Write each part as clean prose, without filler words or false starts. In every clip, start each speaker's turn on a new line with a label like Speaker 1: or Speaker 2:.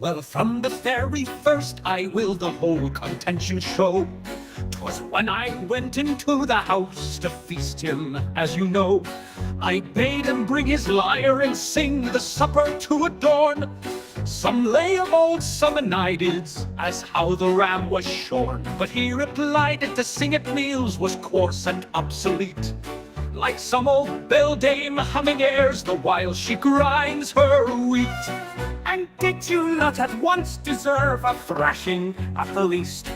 Speaker 1: Well, from the very first I will the whole contention show. 'Twas when I went into the house to feast him, as you know. I bade him bring his lyre and sing the supper to adorn some lay of old Simonides, as how the ram was shorn. But he replied that to sing at meals was coarse and obsolete, like some old beldame humming airs the while she grinds her wheat. And did you not at once deserve a thrashing at the least,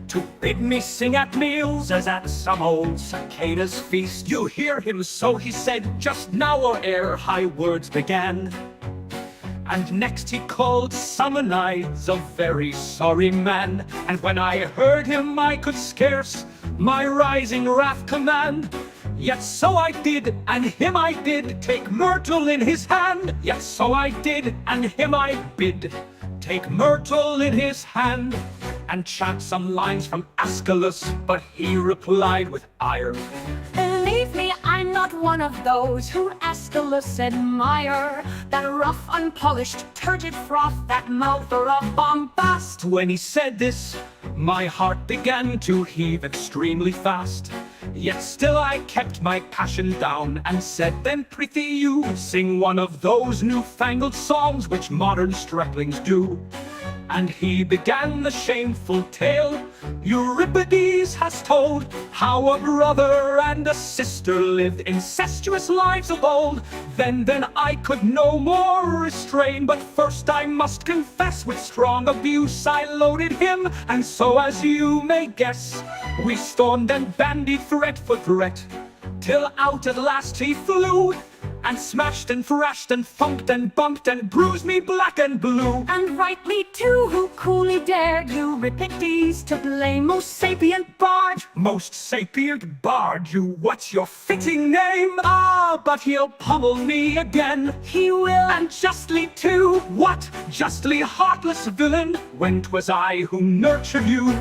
Speaker 1: to bid me sing at meals as at some old cicada's feast? You hear him, so he said just now, or ere high words began. And next he called Simonides a very sorry man. And when I heard him I could scarce my rising wrath command. Yet so I did, and him I did take myrtle in his hand. Yet so I did, and him I bid take myrtle in his hand, and chant some lines from Aeschylus. But he replied with ire,
Speaker 2: "Believe me, I'm not one of those who Aeschylus admire. That rough, unpolished, turgid froth, that mouther of bombast."
Speaker 1: When he said this, my heart began to heave extremely fast. Yet still I kept my passion down, and said, "Then prithee you, sing one of those newfangled songs which modern striplings do." And he began the shameful tale Euripides has told, how a brother and a sister lived incestuous lives of old. Then I could no more restrain, but first I must confess with strong abuse I loaded him, and so as you may guess, we stormed and bandied threat for threat, till out at last he flew, and smashed and thrashed and thumped and bumped and bruised me black and blue.
Speaker 2: And rightly too, who coolly dared Euripides to blame most sapient barge.
Speaker 1: Most sapient barge, you, what's your fitting name? Ah, but he'll pummel me again.
Speaker 2: He will,
Speaker 1: and justly too. What? Justly, heartless villain, when 'twas I who nurtured you.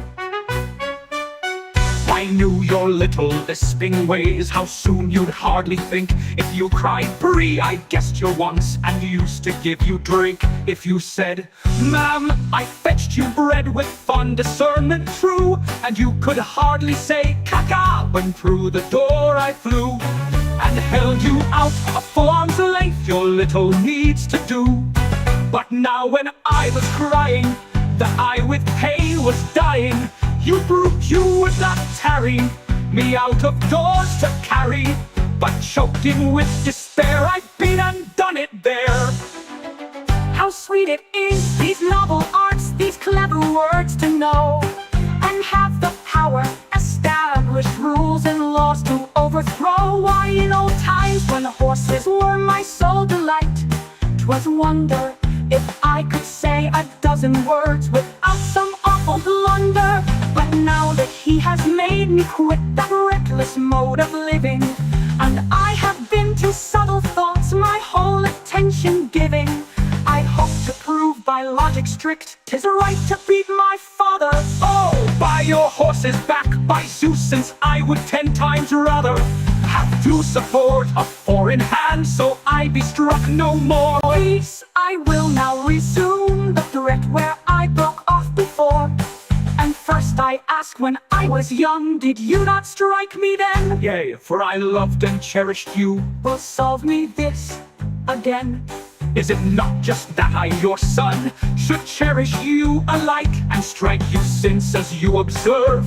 Speaker 1: I knew your little lisping ways, how soon you'd hardly think. If you cried brie, I guessed your wants, and used to give you drink. If you said, "Ma'am, I fetched you bread," with fond discernment true, and you could hardly say "caca" when through the door I flew, and held you out a full arm's length, your little needs to do. But now when I was crying, that I with pain was dying, you brute, you would not tarry me out of doors to carry, but choked in with despair, I've been and done it there.
Speaker 2: How sweet it is, these novel arts, these clever words to know, and have the power, established rules and laws to overthrow. Why, in old times when horses were my sole delight, 'twas wonder if I could say a dozen words without some awful blunder. But now that he has made me quit that reckless mode of living, and I have been to subtle thoughts my whole attention giving, I hope to prove by logic strict 'tis right to beat my father.
Speaker 1: Oh, by your horse's back, by Zeus, since I would 10 times rather have to support a foreign hand, so I be struck no more.
Speaker 2: Please, I will now resume the threat where I broke off before. And first I ask, when I was young, did you not strike me then?
Speaker 1: Yea, for I loved and cherished you.
Speaker 2: Will solve me this again.
Speaker 1: Is it not just that I, your son, should cherish you alike, and strike you, since, as you observe,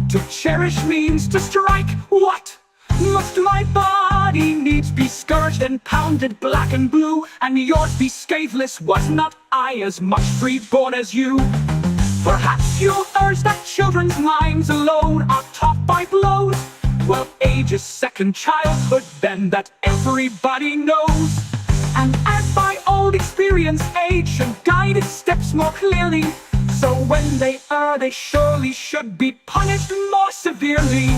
Speaker 1: to cherish means to strike? What? Must my body needs be scourged and pounded black and blue, and yours be scatheless? Was not I as much free-born as you? Perhaps you'll urge that children's minds alone are taught by blows. Well, age is second childhood then, that everybody knows. And as by old experience, age should guide its steps more clearly, so when they err, they surely should be punished more severely.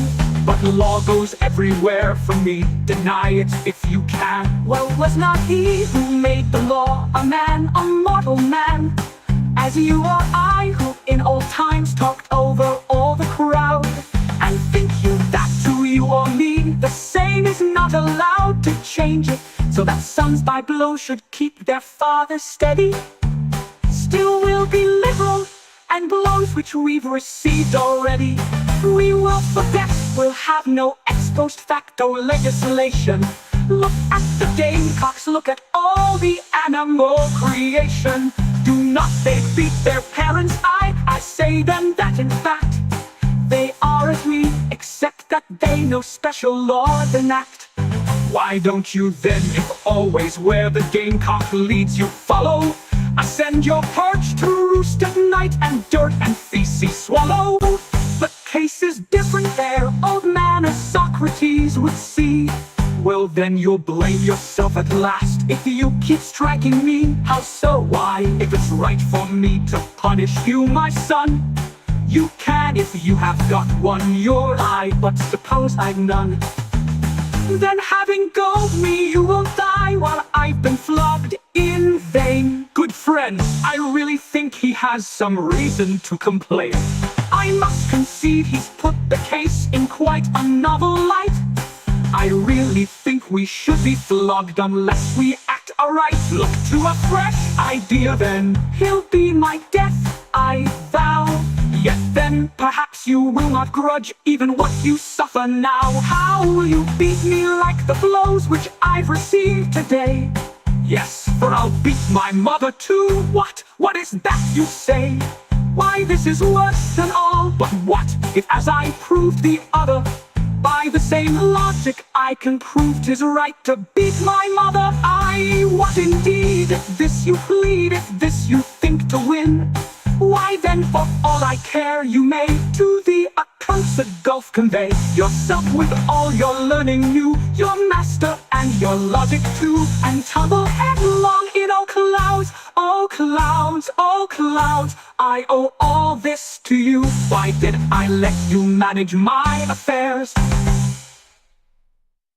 Speaker 1: But law goes everywhere for me, deny it if you can.
Speaker 2: Well, was not he who made the law a man, a mortal man, as you or I, who in old times talked over all the crowd? And think you that to you or me, the same is not allowed to change it, so that sons by blows should keep their fathers steady? Still and blows which we've received already. We will forget, we'll have no ex post facto legislation. Look at the gamecocks, look at all the animal creation. Do not they beat their parents? I say then that in fact they are as we, except that they no special law enact. Why don't you then, if always where the gamecock leads you follow, ascend your perch to roost at night and dirt and feces swallow? The case is different there, old man, as Socrates would see. Well then you'll blame yourself at last if you keep striking me. How so? Why, if it's right for me to punish you, my son, you can if you have got one your eye, but suppose I've none. Then having gulled me you will die while I've been flogged in vain. Good friend, I really think he has some reason to complain. I must concede he's put the case in quite a novel light. I really think we should be flogged unless we act aright. Look to a fresh idea then, he'll be my death, I vow. Yet then, perhaps you will not grudge even what you suffer now. How will you beat me like the blows which I've received today? Yes, for I'll beat my mother too. What is that you say? Why, this is worse than all. But what if, as I proved the other, by the same logic I can prove 'tis right to beat my mother? What indeed? If this you plead, if this you think to win, why then, for all I care, you may to the accursed gulf convey yourself with all your learning new, your master and your logic too, and tumble headlong in all clouds, all clouds, all clouds. I owe all this to you. Why did I let you manage my affairs?